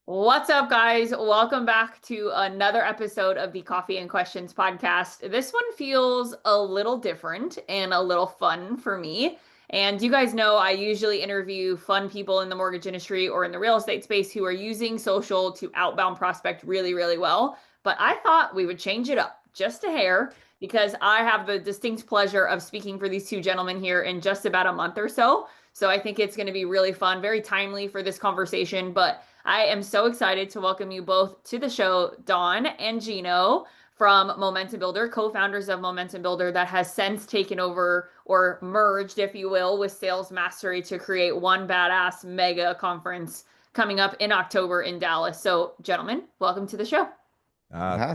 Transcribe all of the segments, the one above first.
What's up, guys? Welcome back to another episode of the Coffee and Questions podcast. This one feels a little different and a little fun for me. And you guys know I usually interview fun people in the mortgage industry or in the real estate space who are using social to outbound prospect really, really well. But I thought we would change it up just a hair because I have the distinct pleasure of speaking for these two gentlemen here in just about a month or so. So I think it's going to be really fun, very timely for this conversation. But I am so excited to welcome you both to the show, Don and Gino from Momentum Builder, co-founders of Momentum Builder that has since taken over or merged, if you will, with Sales Mastery to create one badass mega conference coming up in October in Dallas. So, gentlemen, welcome to the show.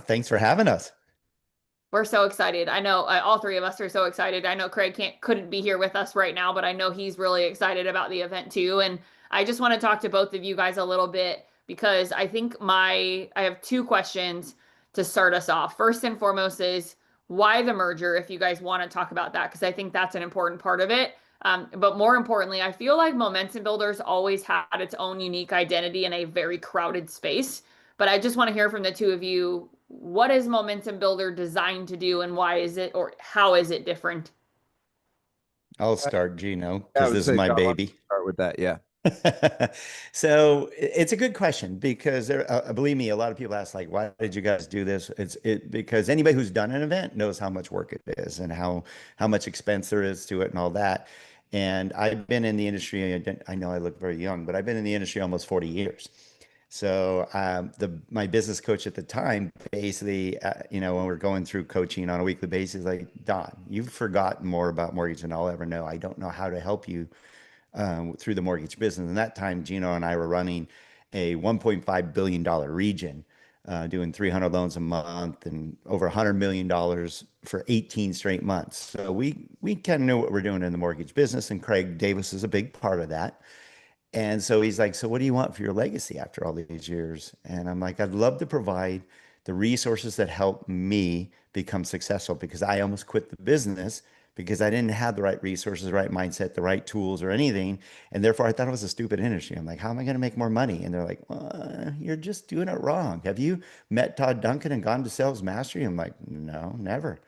Thanks for having us. We're so excited. I know all three of us are so excited. I know Craig couldn't be here with us right now, but I know he's really excited about the event too. And I just want to talk to both of you guys a little bit because I think I have two questions to start us off. First and foremost is why the merger, if you guys want to talk about that, because I think that's an important part of it. But more importantly, I feel like Momentum Builders always had its own unique identity in a very crowded space. But I just want to hear from the two of you, what is Momentum Builder designed to do and why is it or how is it different? I'll start, Gino, Yeah, I because would this is say, my John, why don't you baby. start with that. Yeah. So it's a good question because believe me, a lot of people ask like, why did you guys do this? It's because anybody who's done an event knows how much work it is and how much expense there is to it and all that. And I've been in the industry. I know I look very young, but I've been in the industry almost 40 years. So my business coach at the time, basically, when we're going through coaching on a weekly basis, like, Don, you've forgotten more about mortgage than I'll ever know. I don't know how to help you through the mortgage business. And that time, Gino and I were running a $1.5 billion region, doing 300 loans a month and over $100 million for 18 straight months. So we kind of knew what we're doing in the mortgage business. And Craig Davis is a big part of that. And so he's like, so what do you want for your legacy after all these years? And I'm like, I'd love to provide the resources that help me become successful because I almost quit the business because I didn't have the right resources, the right mindset, the right tools or anything. And therefore I thought it was a stupid industry. I'm like, how am I going to make more money? And they're like, well, you're just doing it wrong. Have you met Todd Duncan and gone to Sales Mastery? I'm like, no, never.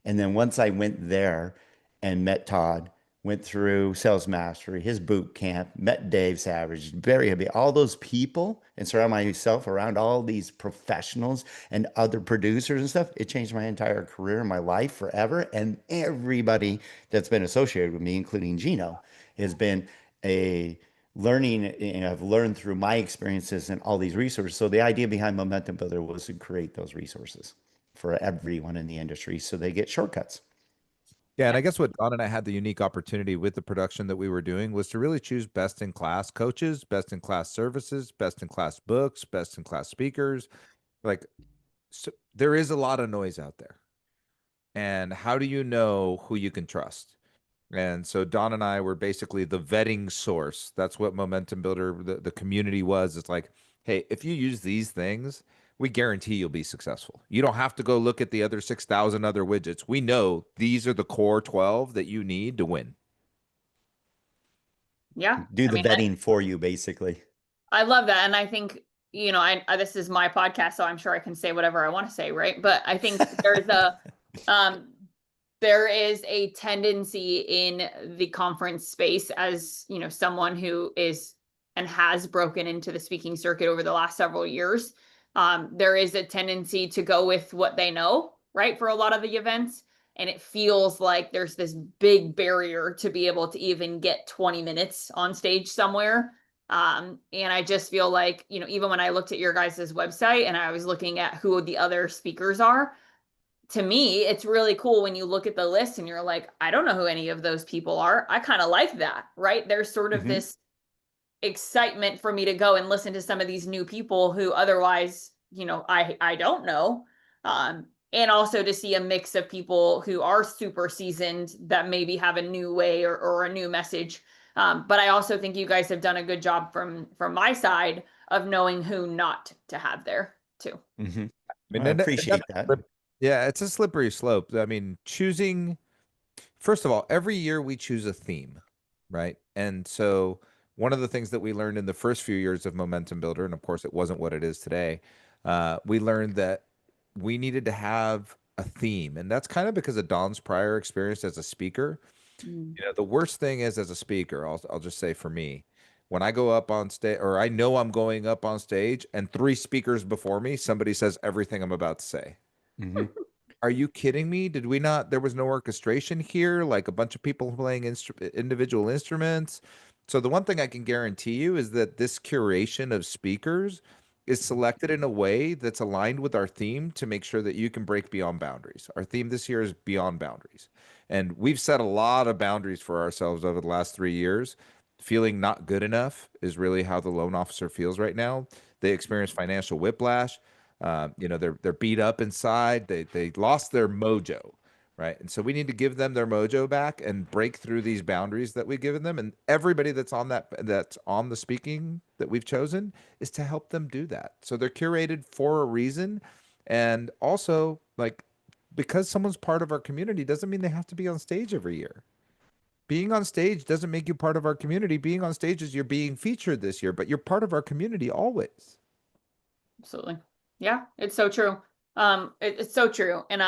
And then once I went there and met Todd, went through Sales Mastery, his boot camp, met Dave Savage, Barry Happy, all those people, and surround myself around all these professionals and other producers and stuff, it changed my entire career, my life forever. And everybody that's been associated with me, including Gino, has been a learning, I've learned through my experiences and all these resources. So the idea behind Momentum Builder was to create those resources for everyone in the industry so they get shortcuts. Yeah. And I guess what Don and I had the unique opportunity with the production that we were doing was to really choose best in class coaches, best in class services, best in class books, best in class speakers. Like, so there is a lot of noise out there. And how do you know who you can trust? And so Don and I were basically the vetting source. That's what Momentum Builder, the community was. It's like, hey, if you use these things, we guarantee you'll be successful. You don't have to go look at the other 6,000 other widgets. We know these are the core 12 that you need to win. Yeah. Do I the mean, vetting for you, basically. I love that. And I think, this is my podcast, so I'm sure I can say whatever I want to say, right? But I think um, there is a tendency in the conference space as, someone who is and has broken into the speaking circuit over the last several years. There is a tendency to go with what they know, right? For a lot of the events. And it feels like there's this big barrier to be able to even get 20 minutes on stage somewhere. And I just feel like, even when I looked at your guys' website and I was looking at who the other speakers are, to me, it's really cool when you look at the list and you're like, I don't know who any of those people are. I kind of like that, right? There's sort of Hmm. this excitement for me to go and listen to some of these new people who otherwise, I don't know. And also to see a mix of people who are super seasoned that maybe have a new way or a new message. But I also think you guys have done a good job from my side of knowing who not to have there too. Hmm. I mean, I appreciate that. yeah, it's a slippery slope. I mean, first of all, every year we choose a theme, right? And so one of the things that we learned in the first few years of Momentum Builder, and of course it wasn't what it is today, we learned that we needed to have a theme. And that's kind of because of Don's prior experience as a speaker. Mm. You know, the worst thing is as a speaker, I'll just say for me, when I go up on stage, or I know I'm going up on stage and three speakers before me, somebody says everything I'm about to say. Hmm. Are you kidding me? Did we not? There was no orchestration here, like a bunch of people playing individual instruments. So the one thing I can guarantee you is that this curation of speakers is selected in a way that's aligned with our theme to make sure that you can break beyond boundaries. Our theme this year is beyond boundaries. And we've set a lot of boundaries for ourselves over the last 3 years. Feeling not good enough is really how the loan officer feels right now. They experience financial whiplash. You know, they're beat up inside. They lost their mojo, right? And so we need to give them their mojo back and break through these boundaries that we've given them. And everybody that's on the speaking that we've chosen is to help them do that. So they're curated for a reason. And also, like, because someone's part of our community doesn't mean they have to be on stage every year. Being on stage doesn't make you part of our community. Being on stage is you're being featured this year, but you're part of our community always. Absolutely. Yeah, it's so true. It's so true. And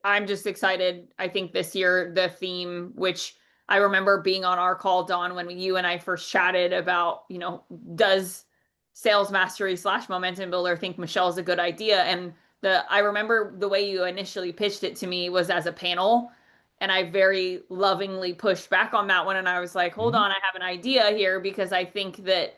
I'm just excited. I think this year the theme, which I remember being on our call, Don, when you and I first chatted about, does sales mastery / momentum builder think Michelle's a good idea? And I remember the way you initially pitched it to me was as a panel. And I very lovingly pushed back on that one. And I was like, hold Hmm. on, I have an idea here because I think that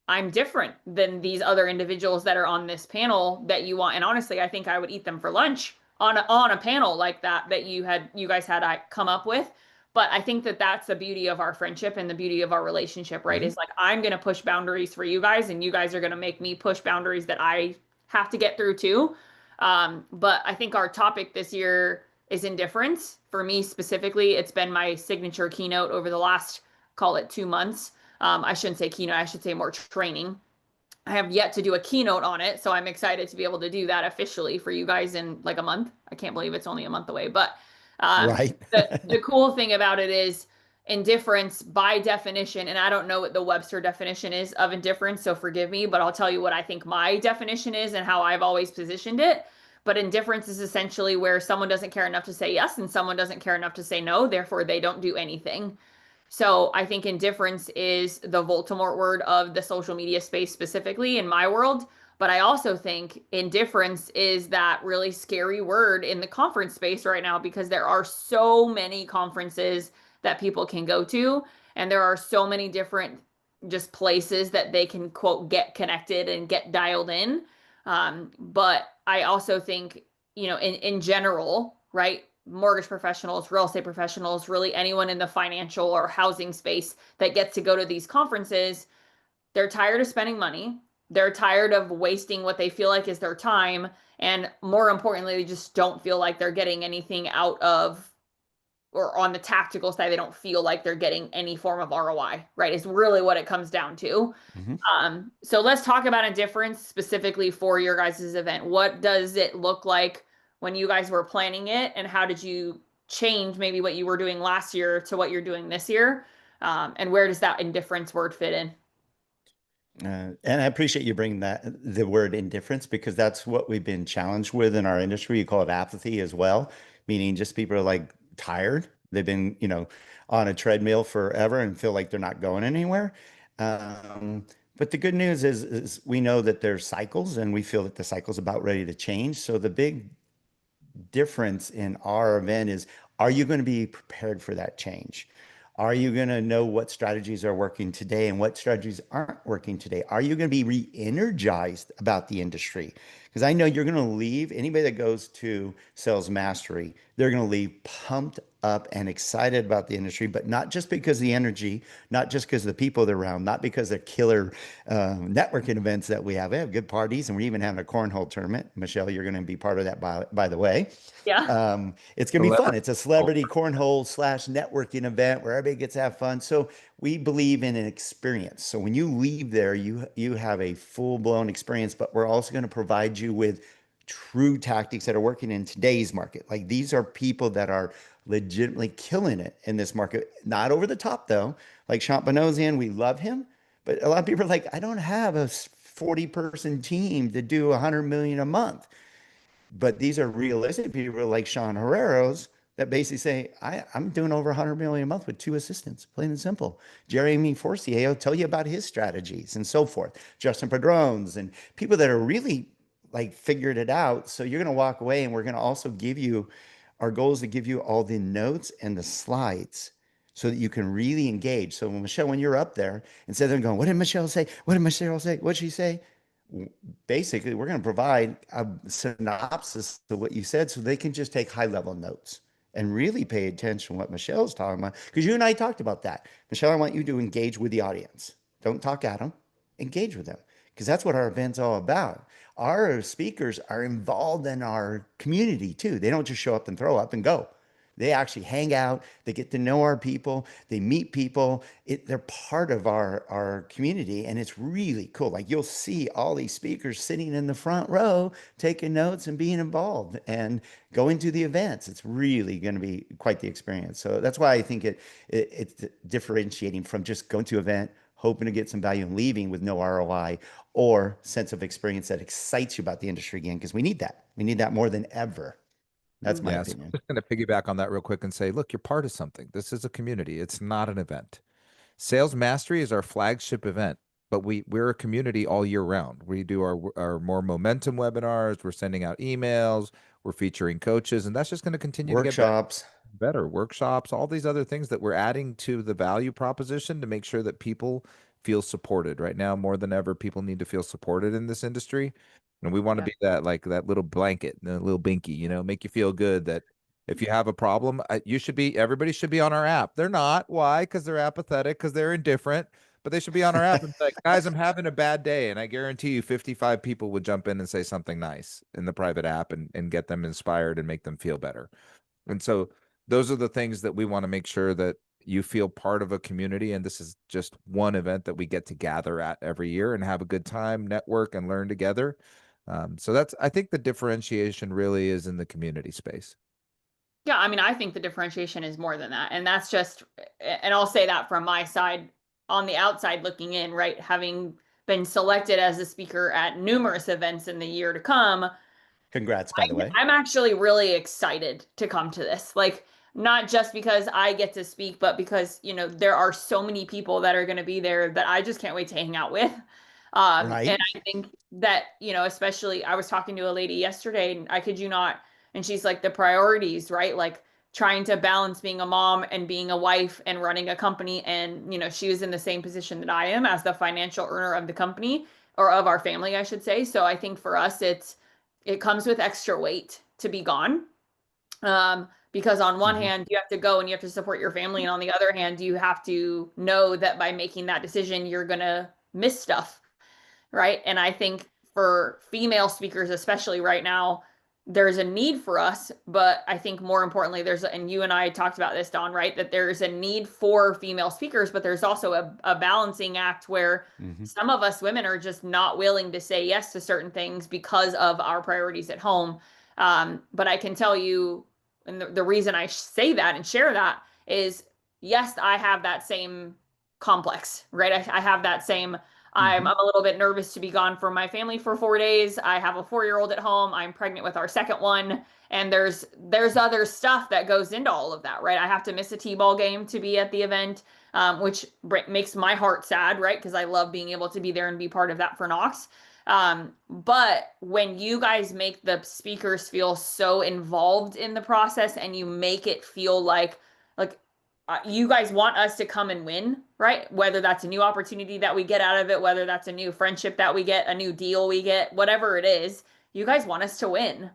I'm different than these other individuals that are on this panel that you want. And honestly, I think I would eat them for lunch on a panel like that you guys had I come up with. But I think that that's the beauty of our friendship and the beauty of our relationship, right? Hmm. Is like I'm going to push boundaries for you guys, and you guys are going to make me push boundaries that I have to get through too. But I think our topic this year is indifference. For me specifically, it's been my signature keynote over the last, call it 2 months. I shouldn't say keynote, I should say more training. I have yet to do a keynote on it, so I'm excited to be able to do that officially for you guys in like a month. I can't believe it's only a month away, but Right. the cool thing about it is indifference by definition, and I don't know what the Webster definition is of indifference, so forgive me, but I'll tell you what I think my definition is and how I've always positioned it. But indifference is essentially where someone doesn't care enough to say yes and someone doesn't care enough to say no, therefore they don't do anything. So I think indifference is the Voldemort word of the social media space specifically in my world. But I also think indifference is that really scary word in the conference space right now because there are so many conferences that people can go to, and there are so many different just places that they can quote get connected and get dialed in. But I also think, in general, right? Mortgage professionals, real estate professionals, really anyone in the financial or housing space that gets to go to these conferences, they're tired of spending money. They're tired of wasting what they feel like is their time. And more importantly, they just don't feel like they're getting anything out of, or on the tactical side, they don't feel like they're getting any form of ROI, right? Is really what it comes down to. Hmm. So let's talk about a difference specifically for your guys' event. What does it look like when you guys were planning it, and how did you change maybe what you were doing last year to what you're doing this year? And where does that indifference word fit in? And I appreciate you bringing the word indifference because that's what we've been challenged with in our industry. You call it apathy as well, meaning just people are like tired. They've been, on a treadmill forever and feel like they're not going anywhere. But the good news is we know that there's cycles and we feel that the cycle's about ready to change. So the big difference in our event is, are you going to be prepared for that change? Are you going to know what strategies are working today and what strategies aren't working today? Are you going to be re-energized about the industry? Because I know you're going to leave, anybody that goes to Sales Mastery, they're going to leave pumped up and excited about the industry, but not just because of the energy, not just because of the people they're around, not because of killer networking events that we have. We have good parties, and we're even having a cornhole tournament. Michelle, you're going to be part of that, by the way. Yeah. It's going to be fun. It's a celebrity cornhole / networking event where everybody gets to have fun. So we believe in an experience. So when you leave there, you have a full blown experience, but we're also going to provide you with true tactics that are working in today's market. Like these are people that are legitimately killing it in this market. Not over the top though. Like Sean Benosian, we love him, But a lot of people are like, I don't have a 40-person team to do 100 million a month. But these are realistic people like Sean Herreros that basically say, I'm doing over 100 million a month with 2 assistants, plain and simple. Jeremy Forcier will tell you about his strategies and so forth. Justin Padrones and people that are really like figured it out. So you're going to walk away, and we're going to also give you, our goal is to give you all the notes and the slides so that you can really engage. So when Michelle, when you're up there, instead of them going, what did Michelle say? What did Michelle say? What'd she say? Basically, we're going to provide a synopsis of what you said so they can just take high level notes and really pay attention to what Michelle's talking about. Because you and I talked about that. Michelle, I want you to engage with the audience. Don't talk at them, engage with them. Because that's what our event's all about. Our speakers are involved in our community too. They don't just show up and throw up and go. They actually hang out. They get to know our people. They meet people. They're part of our community, and it's really cool. Like you'll see all these speakers sitting in the front row, taking notes and being involved and going to the events. It's really going to be quite the experience. So that's why I think it's differentiating from just going to an event, hoping to get some value and leaving with no ROI or sense of experience that excites you about the industry again, because we need that. We need that more than ever. That's my Yeah, so I'm opinion. just going to piggyback on that real quick and say, look, you're part of something. This is a community. It's not an event. Sales Mastery is our flagship event, but we're a community all year round. We do our more momentum webinars. We're sending out emails. We're featuring coaches, and that's just going to continue to get better. Workshops. Better workshops, all these other things that we're adding to the value proposition to make sure that people feel supported. Right now, more than ever, people need to feel supported in this industry. And we want to Yeah. be that, like that little blanket, the little binky, make you feel good that if you have a problem, everybody should be on our app. They're not. Why? Because they're apathetic, because they're indifferent, but they should be on our app and say, guys, I'm having a bad day. And I guarantee you 55 people would jump in and say something nice in the private app and get them inspired and make them feel better. And so those are the things that we want to make sure that you feel part of a community. And this is just one event that we get to gather at every year and have a good time, network, and learn together. So I think the differentiation really is in the community space. Yeah, I mean, I think the differentiation is more than that. And that's just, and I'll say that from my side, on the outside looking in, right? Having been selected as a speaker at numerous events in the year to come, Congrats, by the way. I'm actually really excited to come to this. Like, not just because I get to speak, but because, there are so many people that are going to be there that I just can't wait to hang out with. And Right? I think that, especially I was talking to a lady yesterday, and I kid you not, and she's like, the priorities, right? Like trying to balance being a mom and being a wife and running a company. And, she was in the same position that I am as the financial earner of the company, or of our family, I should say. So I think for us, it comes with extra weight to be gone. Because on one Mhm. hand, you have to go and you have to support your family. And on the other hand, you have to know that by making that decision, you're going to miss stuff. Right. And I think for female speakers, especially right now, there's a need for us. But I think more importantly, and you and I talked about this, Don, right? That there's a need for female speakers, but there's also a balancing act where Mhm. some of us women are just not willing to say yes to certain things because of our priorities at home. But I can tell you, and the reason I say that and share that is, yes, I have that same complex, right? I have that same, I'm Mhm. a little bit nervous to be gone from my family for 4 days. I have a 4-year-old at home. I'm pregnant with our second one. And there's other stuff that goes into all of that, right? I have to miss a T-ball game to be at the event, which makes my heart sad, right? Because I love being able to be there and be part of that for Knox. But when you guys make the speakers feel so involved in the process and you make it feel like you guys want us to come and win, right? Whether that's a new opportunity that we get out of it, whether that's a new friendship that we get, a new deal we get, whatever it is, you guys want us to win.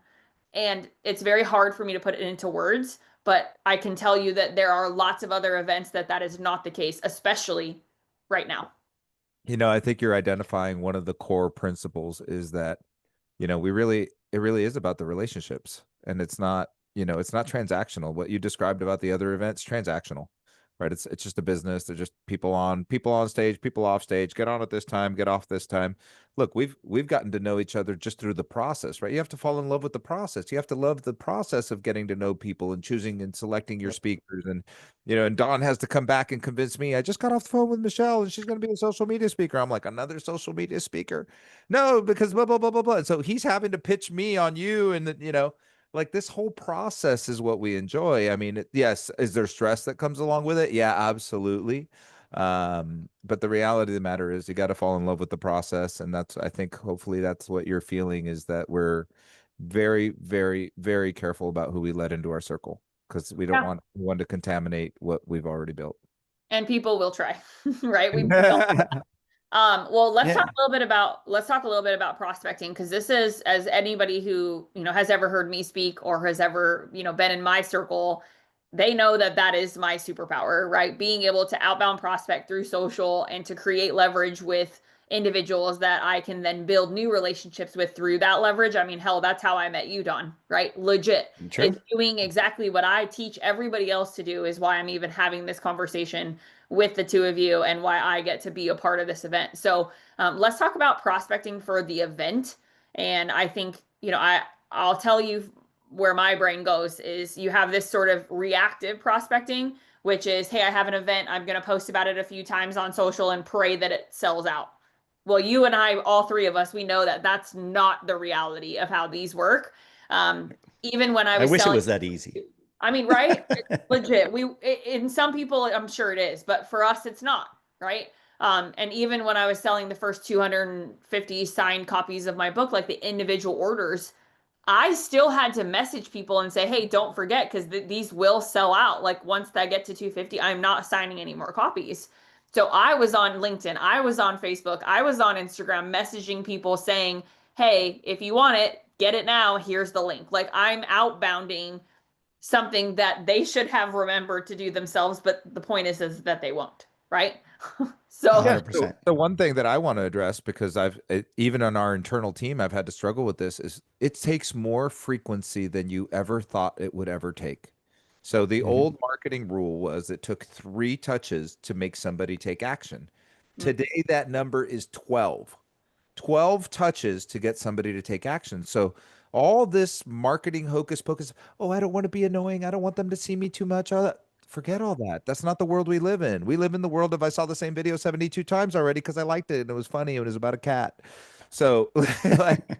And it's very hard for me to put it into words, but I can tell you that there are lots of other events that is not the case, especially right now. I think you're identifying one of the core principles is that, it really is about the relationships, and it's not transactional. What you described about the other events, transactional. right? It's just a business. They're just people on stage, people off stage, get on at this time, get off this time. Look, we've gotten to know each other just through the process, right? You have to fall in love with the process. You have to love the process of getting to know people and choosing and selecting your speakers. And, and Don has to come back and convince me, I just got off the phone with Michelle and she's going to be a social media speaker. I'm like, another social media speaker? No, because blah, blah, blah, blah, blah. And so he's having to pitch me on you. And, like this whole process is what we enjoy. I mean, yes, is there stress that comes along with it? Yeah, absolutely. But the reality of the matter is you got to fall in love with the process. And I think hopefully that's what you're feeling, is that we're very, very, very careful about who we let into our circle, because we don't want anyone to contaminate what we've already built. And people will try, right? Well, let's talk a little bit about prospecting, because this is, as anybody who, has ever heard me speak or has ever, been in my circle, they know that is my superpower, right? Being able to outbound prospect through social and to create leverage with individuals that I can then build new relationships with through that leverage. I mean, hell, that's how I met you, Don, right? Legit. True. It's doing exactly what I teach everybody else to do is why I'm even having this conversation with the two of you and why I get to be a part of this event. So let's talk about prospecting for the event. And I think, I'll tell you where my brain goes is you have this sort of reactive prospecting, which is, hey, I have an event. I'm going to post about it a few times on social and pray that it sells out. Well, you and I, all three of us, we know that that's not the reality of how these work. Even when I wish it was that easy. I mean, right? It's legit. In some people, I'm sure it is, but for us, it's not, right? And even when I was selling the first 250 signed copies of my book, like the individual orders, I still had to message people and say, hey, don't forget, because these will sell out. Like once I get to 250, I'm not signing any more copies. So I was on LinkedIn, I was on Facebook, I was on Instagram messaging people saying, hey, if you want it, get it now. Here's the link. Like I'm outbounding something that they should have remembered to do themselves, but the point is that they won't, right? So 100%. The one thing that I want to address, because even on our internal team, I've had to struggle with this, is it takes more frequency than you ever thought it would ever take. So the old marketing rule was it took 3 touches to make somebody take action. Today, that number is 12. 12 touches to get somebody to take action. So all this marketing hocus pocus, oh, I don't want to be annoying, I don't want them to see me too much. Forget all that. That's not the world we live in. We live in the world of I saw the same video 72 times already because I liked it and it was funny and it was about a cat. So like,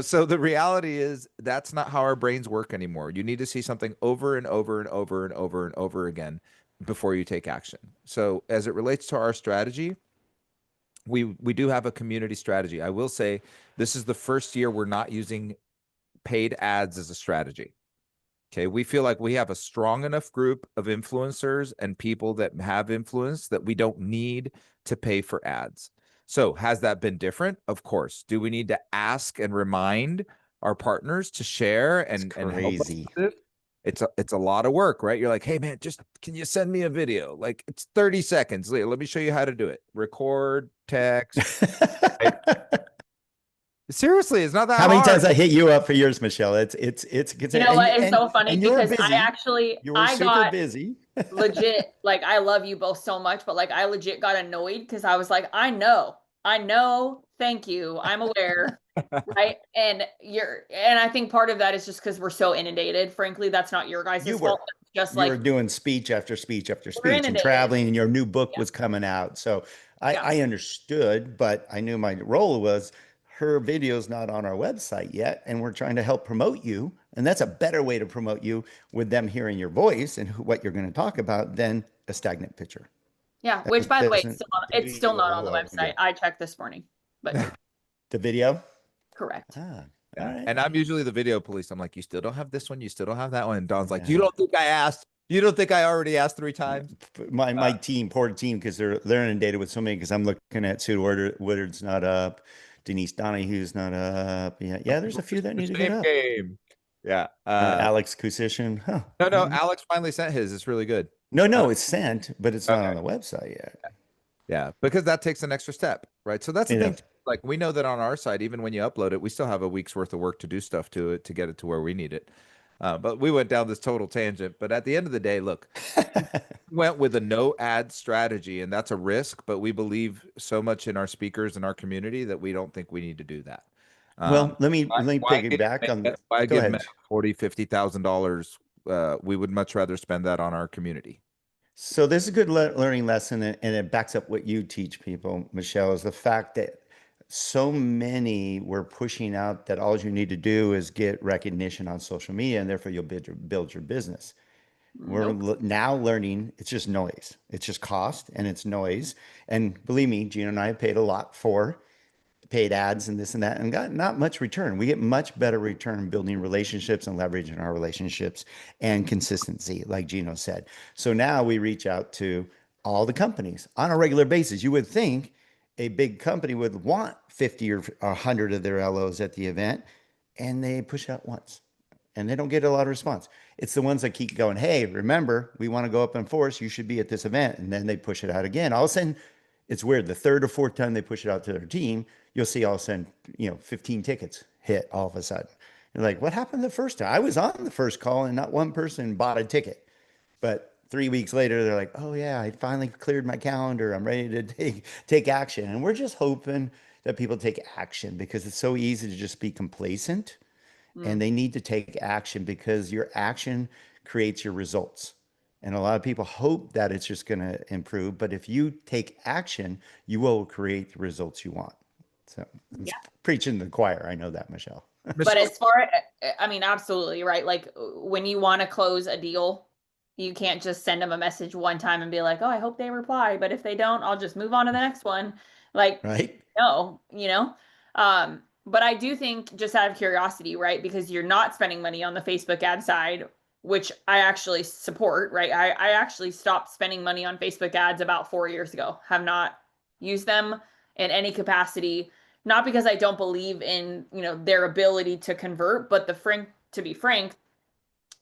so the reality is that's not how our brains work anymore. You need to see something over and over and over and over and over again before you take action. So as it relates to our strategy, we do have a community strategy. I will say this is the first year we're not using paid ads as a strategy. Okay, we feel like we have a strong enough group of influencers and people that have influence that we don't need to pay for ads. So has that been different? Of course. Do we need to ask and remind our partners to share and help us with this? It's a lot of work, right? You're like, hey man, can you send me a video? Like it's 30 seconds. Let me show you how to do it. Record, text. Right? Seriously, it's not that How many hard. times I hit you up for yours, Michelle? It's you know what? It's so funny because I got busy. legit, like I love you both so much, but like I legit got annoyed because I was like, I know, thank you, I'm aware. Right. And I think part of that is just because we're so inundated. Frankly, that's not your guys' fault. Just you like were doing speech after speech after speech and inundated. traveling, and your new book was coming out. So I understood, but I knew my role was her video's not on our website yet, and we're trying to help promote you. And that's a better way to promote you with them hearing your voice and what you're going to talk about than a stagnant picture. Yeah, which by the way, it's still not on the website. I checked this morning, but the video. Correct. Yeah. All right. And I'm usually the video police. I'm like, you still don't have this one. You still don't have that one. And Don's like, you don't think I asked? You don't think I already asked 3 times? My team, poor team, because they're inundated with so many. Because I'm looking at Sue Woodard's not up, Denise Donahue's not up. Yeah. There's a few that need to get up. Game. Yeah. Alex Kusishin. Huh. No. Alex finally sent his. It's really good. No, it's sent, but it's not on the website yet. Yeah, because that takes an extra step, right? So that's the thing. Like we know that on our side, even when you upload it, we still have a week's worth of work to do stuff to it to get it to where we need it. But we went down this total tangent. But at the end of the day, look, went with a no ad strategy, and that's a risk, but we believe so much in our speakers and our community that we don't think we need to do that. Well, let me Why piggyback on. Go give ahead. Matt $40,000, $50,000? We would much rather spend that on our community. So this is a good learning lesson, and it backs up what you teach people, Michelle, is the fact that so many were pushing out that all you need to do is get recognition on social media, and therefore you'll build your business. We're Nope. now learning it's just noise. It's just cost and it's noise. And believe me, Gino and I have paid a lot for paid ads and this and that and got not much return. We get much better return building relationships and leveraging our relationships and consistency, like Gino said. So now we reach out to all the companies on a regular basis. You would think a big company would want 50 or 100 of their LOs at the event, and they push it out once and they don't get a lot of response. It's the ones that keep going, hey, remember, we want to go up in force. You should be at this event. And then they push it out again. All of a sudden, it's weird. The third or fourth time they push it out to their team, you'll see all of a sudden, 15 tickets hit all of a sudden. You're like, what happened the first time? I was on the first call and not one person bought a ticket. But 3 weeks later, they're like, oh yeah, I finally cleared my calendar. I'm ready to take action. And we're just hoping that people take action because it's so easy to just be complacent, and Mm. they need to take action because your action creates your results. And a lot of people hope that it's just going to improve, but if you take action, you will create the results you want. So I'm Yeah. preaching to the choir. I know that, Michelle. But Michelle, as far, I mean, absolutely, right? Like when you want to close a deal, you can't just send them a message one time and be like, oh, I hope they reply. But if they don't, I'll just move on to the next one. Like, Right? no, you know? But I do think, just out of curiosity, right? Because you're not spending money on the Facebook ad side, which I actually support, right? I actually stopped spending money on Facebook ads about 4 years ago, have not used them in any capacity, not because I don't believe in, their ability to convert, but to be frank,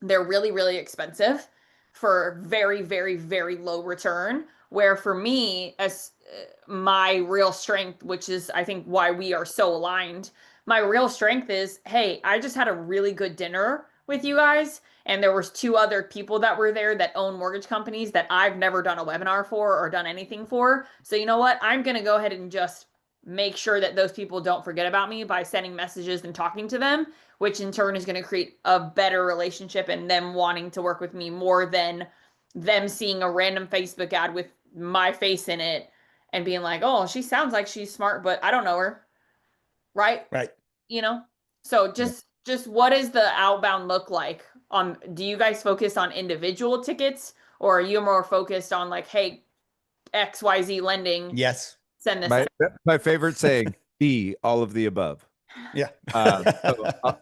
they're really, really expensive for very, very, very low return. Where for me, as my real strength, which is I think why we are so aligned, my real strength is, hey, I just had a really good dinner with you guys, and there was two other people that were there that own mortgage companies that I've never done a webinar for or done anything for. So you know what? I'm going to go ahead and just make sure that those people don't forget about me by sending messages and talking to them, which in turn is going to create a better relationship and them wanting to work with me more than them seeing a random Facebook ad with my face in it and being like, oh, she sounds like she's smart, but I don't know her. Right? Right. You know? So Yeah. just what does the outbound look like? Do you guys focus on individual tickets, or are you more focused on like, hey, XYZ lending, Yes. send this my out? my favorite saying, B, all of the above. Yeah.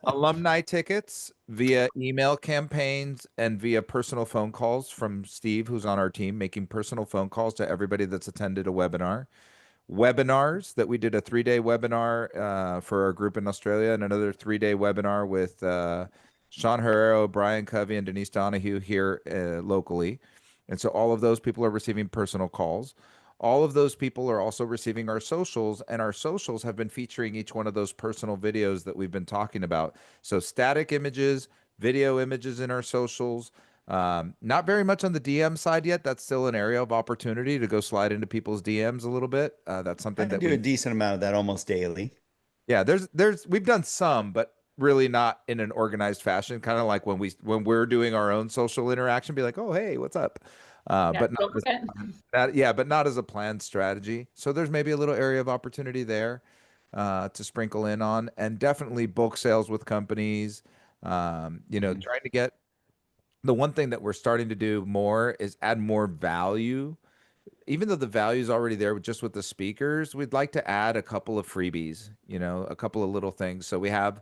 Alumni tickets via email campaigns and via personal phone calls from Steve, who's on our team, making personal phone calls to everybody that's attended a webinar. Webinars that we did a 3-day webinar for our group in Australia, and another 3-day webinar with Sean Herrero, Brian Covey, and Denise Donahue here locally. And so all of those people are receiving personal calls. All of those people are also receiving our socials, and our socials have been featuring each one of those personal videos that we've been talking about. So static images, video images in our socials. Not very much on the DM side yet. That's still an area of opportunity to go slide into people's DMs a little bit. That's I something that do a we, decent amount of that almost daily. yeah, we've done some, but really not in an organized fashion. Kind of like when we're doing our own social interaction, be like, oh, hey, what's up? Yeah, But not don't as forget. yeah, but not as a planned strategy. So there's maybe a little area of opportunity there to sprinkle in on, and definitely bulk sales with companies. Trying to get the one thing that we're starting to do more is add more value. Even though the value is already there just with the speakers, we'd like to add a couple of freebies, a couple of little things. So we have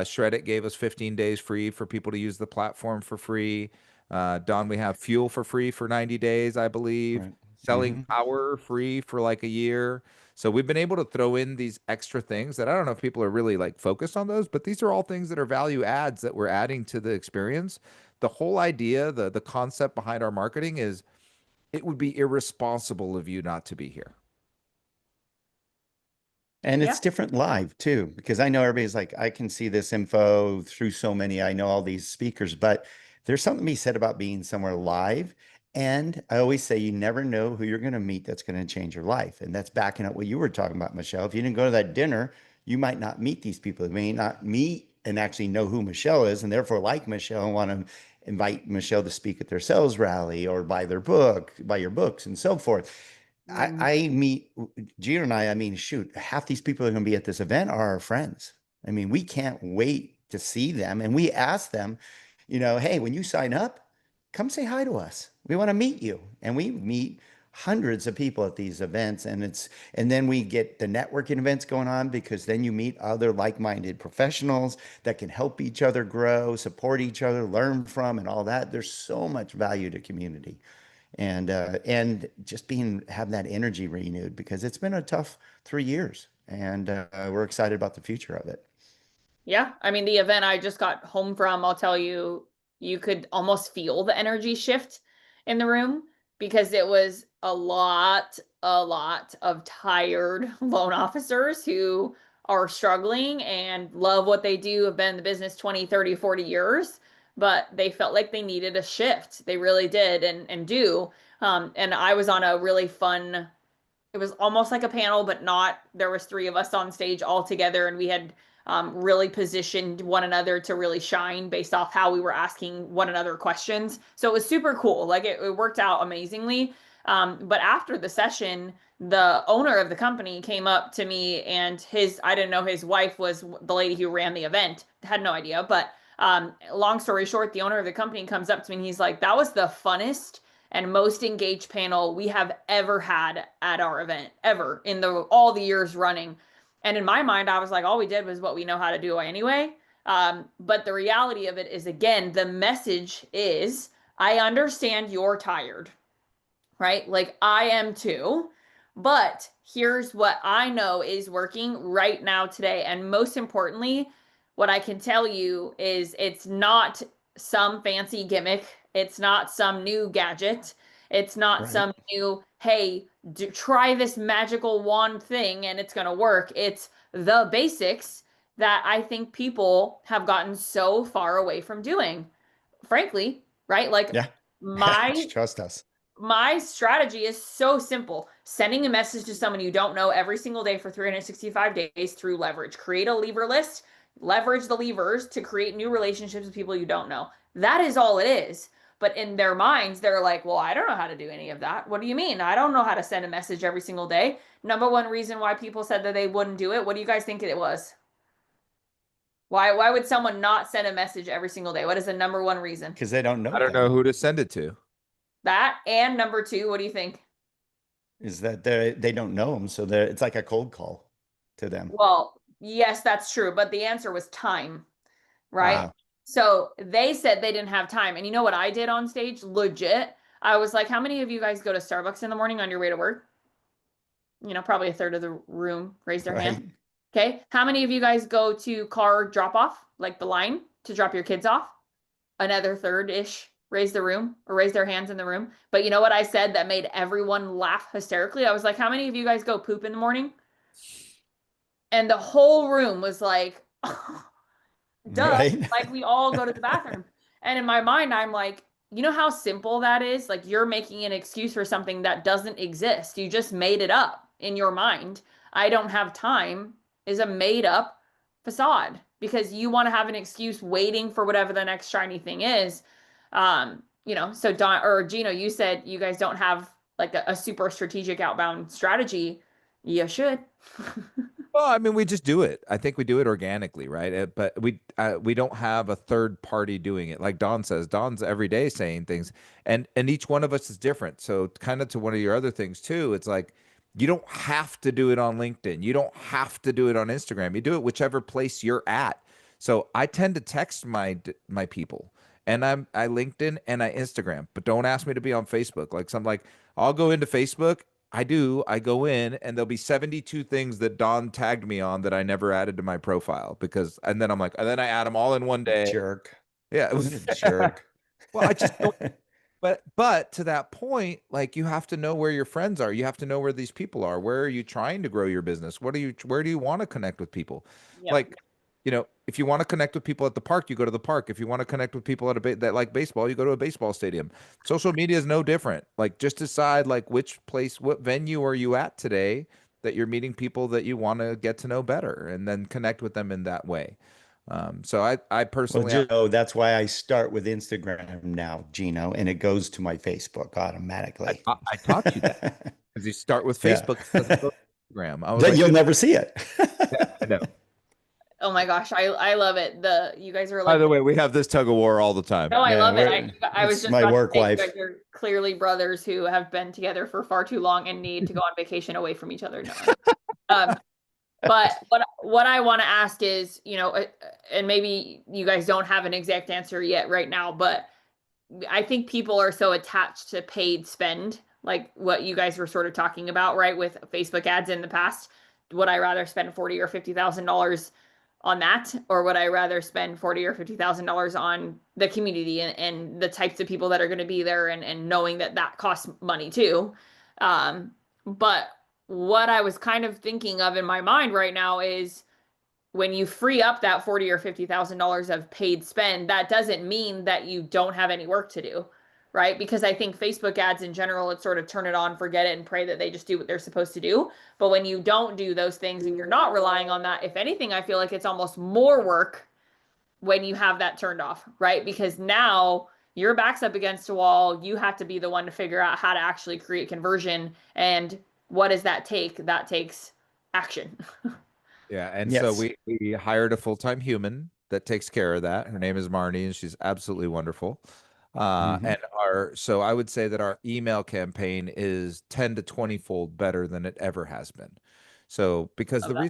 Shred It gave us 15 days free for people to use the platform for free. Don, we have Fuel for free for 90 days, I believe. Right. Selling Hmm. Power free for like a year. So we've been able to throw in these extra things that I don't know if people are really like focused on those, but these are all things that are value adds that we're adding to the experience. The whole idea, the concept behind our marketing is it would be irresponsible of you not to be here. And Yeah. it's different live too, because I know everybody's like, I can see this info through so many, I know all these speakers, but there's something to be said about being somewhere live. And I always say, you never know who you're going to meet that's going to change your life. And that's backing up what you were talking about, Michelle. If you didn't go to that dinner, you might not meet these people. You may not meet and actually know who Michelle is, and therefore like Michelle and want to invite Michelle to speak at their sales rally or buy their book, buy your books and so forth. Mm. I meet Gino and I mean, shoot, half these people that are going to be at this event are our friends. I mean, we can't wait to see them. And we ask them, hey, when you sign up, come say hi to us. We want to meet you. And we meet hundreds of people at these events. And then we get the networking events going on, because then you meet other like-minded professionals that can help each other grow, support each other, learn from, and all that. There's so much value to community, and just having that energy renewed, because it's been a tough 3 years, and we're excited about the future of it. Yeah, I mean, the event I just got home from, I'll tell you, you could almost feel the energy shift in the room because it was a lot of tired loan officers who are struggling and love what they do, have been in the business 20, 30, 40 years, but they felt like they needed a shift. They really did and do. And I was on a really fun, it was almost like a panel, but not. There was three of us on stage all together, and we had really positioned one another to really shine based off how we were asking one another questions. So it was super cool. Like it worked out amazingly. But after the session, the owner of the company came up to me, and I didn't know his wife was the lady who ran the event. Had no idea. But long story short, the owner of the company comes up to me and he's like, that was the funnest and most engaged panel we have ever had at our event, ever in all the years running. And in my mind, I was like, all we did was what we know how to do anyway. But the reality of it is, again, the message is, I understand you're tired, right? Like I am too. But here's what I know is working right now today. And most importantly, what I can tell you is it's not some fancy gimmick. It's not some new gadget. It's not Right. some new, hey, try this magical wand thing and it's going to work. It's the basics that I think people have gotten so far away from doing, frankly, right? Like Yeah. my Trust us. my strategy is so simple. Sending a message to someone you don't know every single day for 365 days through leverage. Create a lever list, leverage the levers to create new relationships with people you don't know. That is all it is. But in their minds, they're like, well, I don't know how to do any of that. What do you mean? I don't know how to send a message every single day. Number one reason why people said that they wouldn't do it. What do you guys think it was? Why would someone not send a message every single day? What is the number one reason? Because they don't I know don't know them. who to send it to. That, and number two, what do you think? Is that they don't know them, so it's like a cold call to them. Well, yes, that's true, but the answer was time, right? Ah, So they said they didn't have time. And you know what I did on stage? Legit. I was like, how many of you guys go to Starbucks in the morning on your way to work? Probably a third of the room raised their hand. right. Okay. How many of you guys go to car drop off, like the line to drop your kids off? Another third-ish raised the room or raised their hands in the room. But you know what I said that made everyone laugh hysterically? I was like, how many of you guys go poop in the morning? And the whole room was like, duh, Right. like we all go to the bathroom. And in my mind, I'm like, you know how simple that is? Like you're making an excuse for something that doesn't exist. You just made it up in your mind. I don't have time is a made up facade because you want to have an excuse waiting for whatever the next shiny thing is. So Don or Gino, you said you guys don't have like a super strategic outbound strategy. You should. Well, I mean, we just do it. I think we do it organically, right? But we don't have a third party doing it. Like Don says, Don's every day saying things, and each one of us is different. So, kind of to one of your other things too, it's like you don't have to do it on LinkedIn. You don't have to do it on Instagram. You do it whichever place you're at. So, I tend to text my people, and I LinkedIn and I Instagram, but don't ask me to be on Facebook. Like some like I'll go into Facebook. I do. I go in and there'll be 72 things that Don tagged me on that I never added to my profile and then I'm like, and then I add them all in one day. Jerk. Yeah. What a jerk. Well, I just don't. But to that point, like you have to know where your friends are. You have to know where these people are. Where are you trying to grow your business? Where do you want to connect with people? Yep. Like, if you want to connect with people at the park, you go to the park. If you want to connect with people at that like baseball, you go to a baseball stadium. Social media is no different. Like just decide like which place, what venue are you at today that you're meeting people that you want to get to know better and then connect with them in that way. So I Well, personally, Gino, that's why I start with Instagram now, Gino, and it goes to my Facebook automatically. I taught you that. Because you start with Yeah. Facebook, it doesn't go to Instagram. I was That like, you'll never see it. yeah, I know. Oh my gosh, I love it. You guys are By like, the way, we have this tug of war all the time. no, I Yeah, love it. I was it's just my about to work say you wife. guys are clearly brothers who have been together for far too long and need to go on vacation away from each other. No. Um, but what I want to ask is, and maybe you guys don't have an exact answer yet right now, but I think people are so attached to paid spend, like what you guys were sort of talking about, right? With Facebook ads in the past. Would I rather spend 40 or $50,000 on that, or would I rather spend 40 or $50,000 on the community and the types of people that are going to be there and knowing that that costs money too? But what I was kind of thinking of in my mind right now is when you free up that 40 or $50,000 of paid spend, that doesn't mean that you don't have any work to do, right? Because I think Facebook ads in general, it's sort of turn it on, forget it, and pray that they just do what they're supposed to do. But when you don't do those things and you're not relying on that, if anything, I feel like it's almost more work when you have that turned off, right? Because now your back's up against a wall. You have to be the one to figure out how to actually create conversion. And what does that take? That takes action. Yeah, and so Yes. we hired a full-time human that takes care of that. Her name is Marnie, and she's absolutely wonderful. Hmm. And so I would say that our email campaign is 10 to 20 fold better than it ever has been. So because Love the that.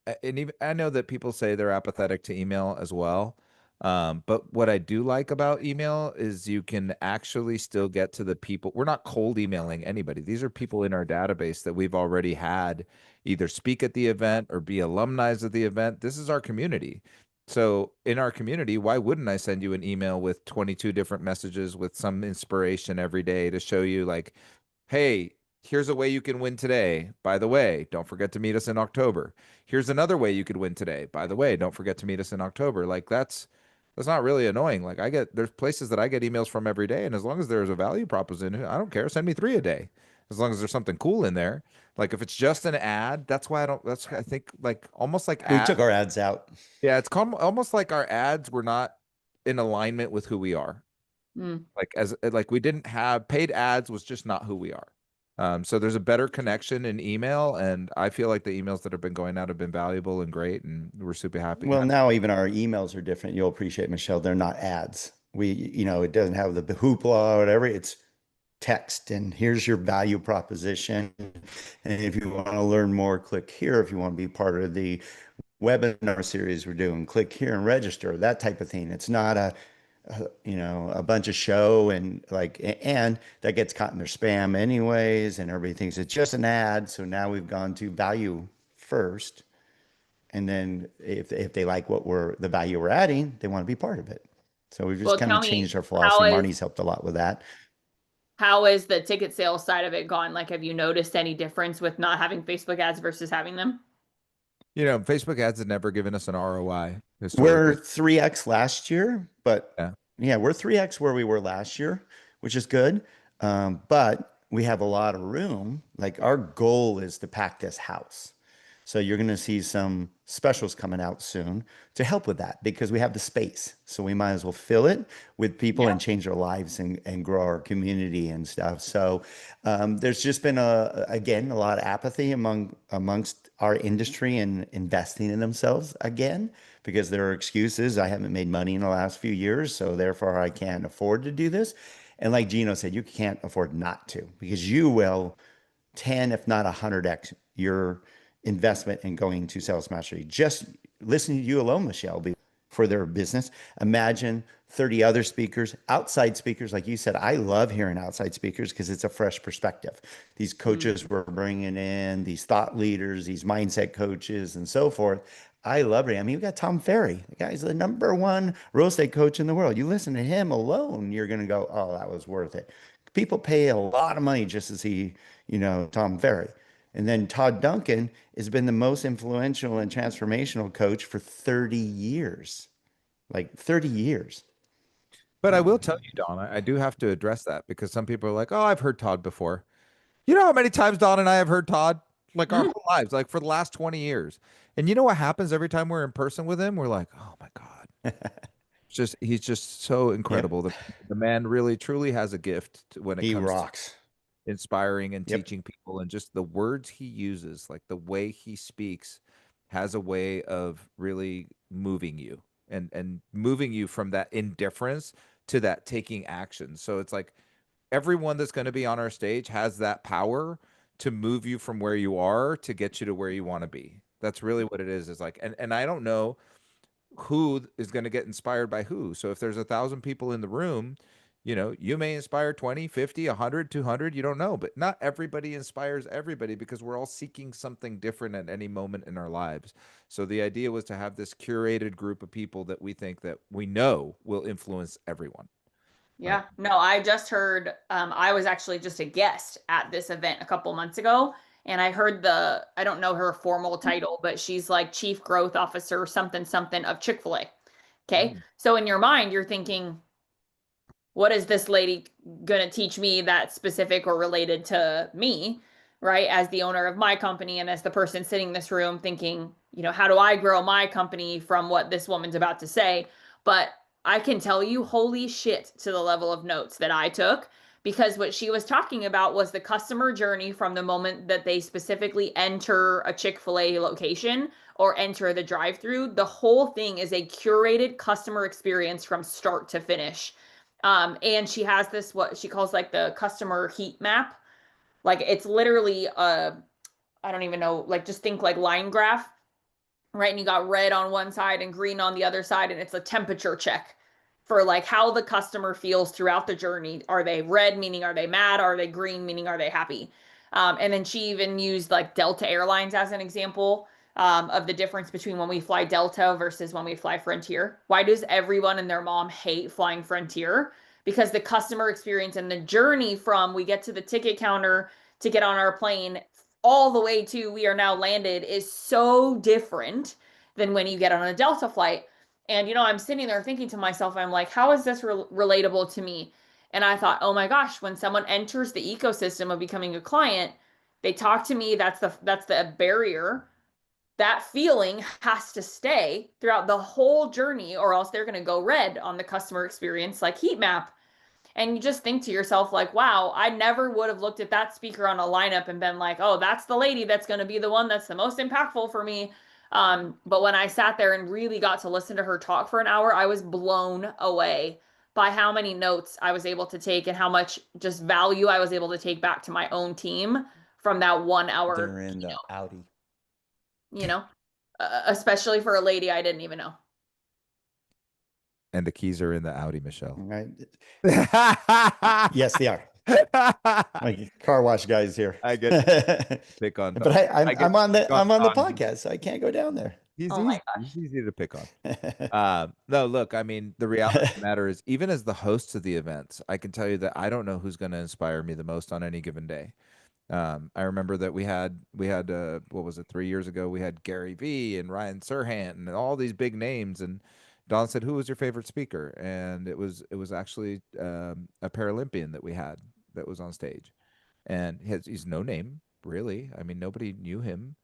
reason, and even I know that people say they're apathetic to email as well. But what I do like about email is you can actually still get to the people. We're not cold emailing anybody. These are people in our database that we've already had either speak at the event or be alumni of the event. This is our community. So in our community, why wouldn't I send you an email with 22 different messages with some inspiration every day to show you like, hey, here's a way you can win today. By the way, don't forget to meet us in October. Here's another way you could win today. By the way, don't forget to meet us in October. Like that's not really annoying. Like there's places that I get emails from every day, and as long as there's a value proposition, I don't care. Send me 3 a day, as long as there's something cool in there. Like if it's just an ad, that's why I don't. That's I think like almost like We ad. took our ads out. Yeah, it's almost like our ads were not in alignment with who we are. Mm. Like we didn't have paid ads was just not who we are. So there's a better connection in email, and I feel like the emails that have been going out have been valuable and great, and we're super happy. Well, now even our emails are different. You'll appreciate, Michelle. They're not ads. It doesn't have the hoopla or whatever. It's text, and here's your value proposition. And if you want to learn more, click here. If you want to be part of the webinar series we're doing, click here and register, that type of thing. It's not a bunch of show and that gets caught in their spam anyways, and everybody thinks it's just an ad. So now we've gone to value first. And then if they like the value we're adding, they want to be part of it. So we've just Well, kind of tell me, changed our how philosophy. is Marnie's helped a lot with that. how is the ticket sales side of it gone? Like, have you noticed any difference with not having Facebook ads versus having them? Facebook ads have never given us an ROI We're historically. 3x last year, but Yeah. yeah, we're 3x where we were last year, which is good. But we have a lot of room. Like our goal is to pack this house. So you're going to see some specials coming out soon to help with that because we have the space. So we might as well fill it with people Yeah. and change our lives and grow our community and stuff. So there's just been again a lot of apathy amongst our industry and investing in themselves again because there are excuses. I haven't made money in the last few years, so therefore I can't afford to do this. And like Gino said, you can't afford not to because you will 10, if not 100x your investment in going to sales mastery. Just listening to you alone, Michelle, for their business. Imagine 30 other speakers, outside speakers. Like you said, I love hearing outside speakers because it's a fresh perspective. These Mm. coaches we're bringing in, these thought leaders, these mindset coaches, and so forth. I love it. I mean, we got Tom Ferry. The guy's the #1 real estate coach in the world. You listen to him alone, you're going to go, oh, that was worth it. People pay a lot of money just to see, Tom Ferry. And then Todd Duncan has been the most influential and transformational coach for 30 years, like 30 years. But I will tell you, Don, I do have to address that because some people are like, "Oh, I've heard Todd before." You know how many times Don and I have heard Todd? Like our whole lives, like for the last 20 years. And you know what happens every time we're in person with him? We're like, "Oh my God." Just he's just so Yep. incredible. The man really truly has a gift when it He comes to rocks. inspiring and Yep. teaching people, and just the words he uses, like the way he speaks has a way of really moving you and moving you from that indifference to that taking action. So it's like everyone that's going to be on our stage has that power to move you from where you are to get you to where you want to be. That's really what it is. Is like, and I don't know who is going to get inspired by who. So if there's 1,000 people in the room, you may inspire 20, 50, 100, 200, you don't know, but not everybody inspires everybody because we're all seeking something different at any moment in our lives. So the idea was to have this curated group of people that we think that we know will influence everyone. Uh, Yeah, no, I just heard, I was actually just a guest at this event a couple months ago, and I heard I don't know her formal title, but she's like Chief Growth Officer, something, something of Chick-fil-A. Okay. mm. So in your mind, you're thinking, what is this lady going to teach me that's specific or related to me, right? As the owner of my company and as the person sitting in this room thinking, how do I grow my company from what this woman's about to say? But I can tell you, holy shit, to the level of notes that I took, because what she was talking about was the customer journey from the moment that they specifically enter a Chick-fil-A location or enter the drive-through. The whole thing is a curated customer experience from start to finish. And she has this, what she calls like the customer heat map. Like it's literally I don't even know, like just think like line graph, right? And you got red on one side and green on the other side, and it's a temperature check for like how the customer feels throughout the journey. Are they red, meaning are they mad? Are they green, meaning are they happy? And then she even used like Delta Airlines as an example of the difference between when we fly Delta versus when we fly Frontier. Why does everyone and their mom hate flying Frontier? Because the customer experience and the journey from we get to the ticket counter to get on our plane all the way to we are now landed is so different than when you get on a Delta flight. And, I'm sitting there thinking to myself, I'm like, how is this relatable to me? And I thought, oh my gosh, when someone enters the ecosystem of becoming a client, they talk to me. That's the barrier. That feeling has to stay throughout the whole journey, or else they're going to go red on the customer experience, like heat map. And you just think to yourself, like, wow, I never would have looked at that speaker on a lineup and been like, oh, that's the lady that's going to be the one that's the most impactful for me. But when I sat there and really got to listen to her talk for an hour, I was blown away by how many notes I was able to take and how much just value I was able to take back to my own team from that 1 hour They're in the keynote, Audi. you know, especially for a lady I didn't even know. And the keys are in the Audi, Michelle. Right? Yes, they are. My car wash guy's here. I get pick on, But I get I'm on pick the I'm on the Don. podcast, so I can't go down there. He's Oh my easy. He's gosh. easy to pick on. No, look, I mean, the reality of the matter is, even as the host of the events, I can tell you that I don't know who's going to inspire me the most on any given day. I remember that we had what was it, 3 years ago? We had Gary Vee and Ryan Serhant and all these big names, and Don said, "Who was your favorite speaker?" And it was actually a Paralympian that we had that was on stage, and he's no name really. I mean, nobody knew him,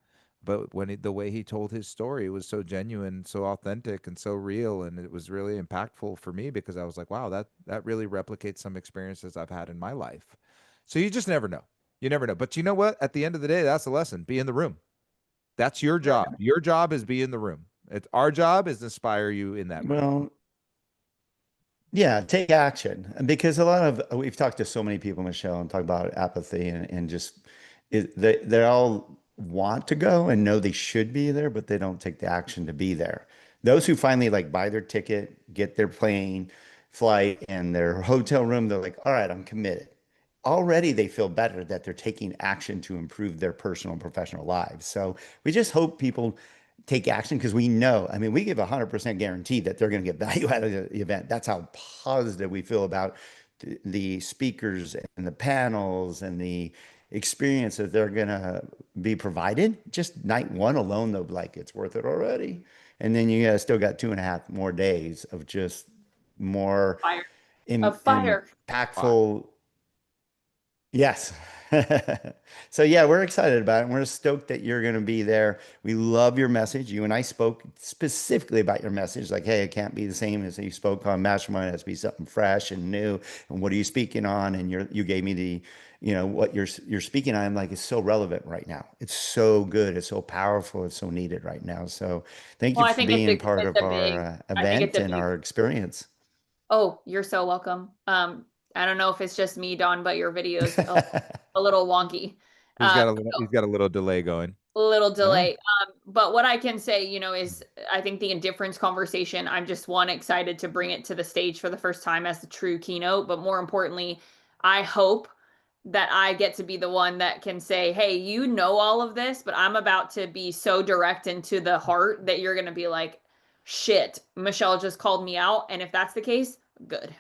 but the way he told his story was so genuine, so authentic, and so real, and it was really impactful for me because I was like, wow, that really replicates some experiences I've had in my life. So you just never know. You never know. But you know what? At the end of the day, that's the lesson. Be in the room. That's your Right. job. Your job is be in the room. Our job is to inspire you in that room. Well, yeah, take action. And because a lot of we've talked to so many people, Michelle, and talk about apathy and just they all want to go and know they should be there, but they don't take the action to be there. Those who finally like buy their ticket, get their plane, flight, and their hotel room, they're like, all right, I'm committed. Already they feel better that they're taking action to improve their personal and professional lives. So we just hope people take action because we know, I mean, we give 100% guarantee that they're going to get value out of the event. That's how positive we feel about the speakers and the panels and the experience that they're going to be provided. Just night one alone, they'll be like, it's worth it already. And then you still got 2.5 more days of just more Fire. Of fire. impactful. Yes. So yeah, we're excited about it. We're stoked that you're going to be there. We love your message. You and I spoke specifically about your message, like, hey, it can't be the same as you spoke on Mastermind. It has to be something fresh and new. And what are you speaking on? And you gave me the, what you're speaking on. I'm like, it's so relevant right now. It's so good. It's so powerful. It's so needed right now. So thank Well, you I for think it's being part it's of a big, our I think event it's a and big, our experience. oh, you're so welcome. I don't know if it's just me, Don, but your video's a little wonky. Um, He's got a little delay going. a little Oh, delay. But what I can say, is I think the indifference conversation, I'm just excited to bring it to the stage for the first time as the true keynote. But more importantly, I hope that I get to be the one that can say, hey, you know all of this, but I'm about to be so direct into the heart that you're going to be like, shit, Michelle just called me out. And if that's the case, good.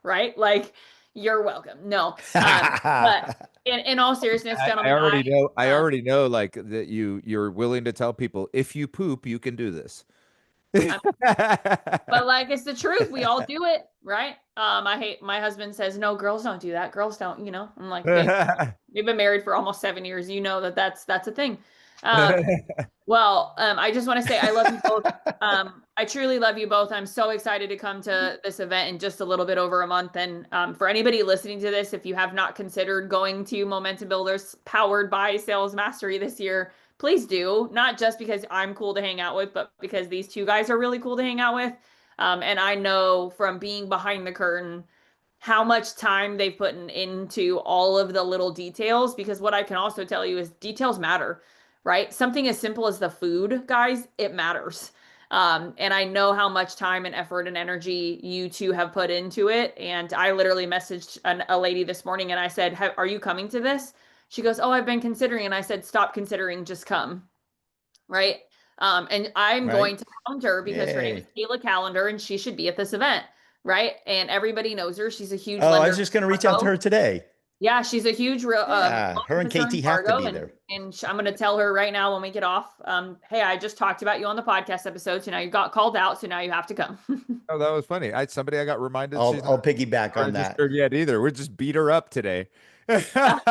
Right? Like, you're welcome. No. But in all seriousness, I gentlemen, already know. I um, already know, like that you're willing to tell people if you poop, you can do this. I'm but like it's the truth. We all do it, right? I hate my husband says, no, girls don't do that. Girls don't, I'm like, babe, we've been married for almost 7 years. You know that's a thing. Um, well, I just want to say I love you both. I truly love you both. I'm so excited to come to this event in just a little bit over a month. And for anybody listening to this, if you have not considered going to Momentum Builders powered by Sales Mastery this year, please do. Not just because I'm cool to hang out with, but because these two guys are really cool to hang out with. And I know from being behind the curtain how much time they've put into all of the little details, because what I can also tell you is details matter, right? Something as simple as the food, guys, it matters. And I know how much time and effort and energy you two have put into it. And I literally messaged a lady this morning and I said, are you coming to this? She goes, oh, I've been considering. And I said, stop considering, just come. Right. And I'm right. going to hound her because her name is Yay. Kayla Calendar and she should be at this event. Right. And everybody knows her. She's a huge Oh, I lender was in just going to reach out to Fargo. her today. Yeah, she's a huge loan Yeah, her and officer in KT have to Fargo, be and there. I'm going to tell her right now when we get off. Hey, I just talked about you on the podcast episode, so now you got called out, so now you have to come. Oh, that was funny. I got reminded I'll she's I'll not piggyback on that. registered yet either. We just beat her up today. Yeah, But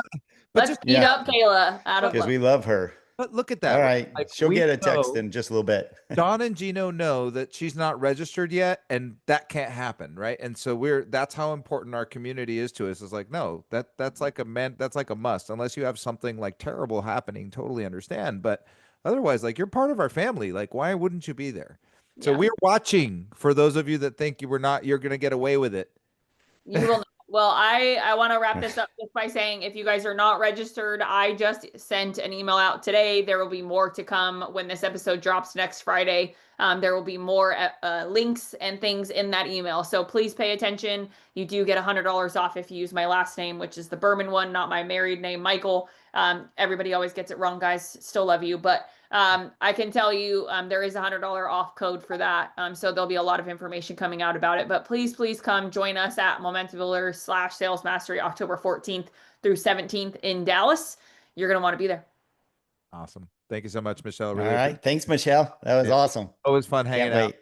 let's just beat Yeah, up Kayla out of but, because love. we love her. but look at All that. right, Like she'll we get a text know in just a little bit. Don and Gino know that she's not registered yet, and that can't happen, right? And so that's how important our community is to us. It's like, no, that's like that's like a must, unless you have something like terrible happening, totally understand. But otherwise, like you're part of our family. Like, why wouldn't you be there? So Yeah. we're watching for those of you that think you're gonna get away with it. You will. Well, I want to wrap this up just by saying if you guys are not registered, I just sent an email out today. There will be more to come when this episode drops next Friday. There will be more links and things in that email. So please pay attention. You do get $100 off if you use my last name, which is the Berman one, not my married name, Michael. Everybody always gets it wrong, guys. Still love you. But I can tell you there is a $100 off code for that. So there'll be a lot of information coming out about it. But please, please come join us at Momentum Builder / Sales Mastery October 14th through 17th in Dallas. You're going to want to be there. Awesome. Thank you so much, Michelle. All Really appreciate right, thanks, Michelle. That was it. awesome. Always fun Can't hanging out. wait.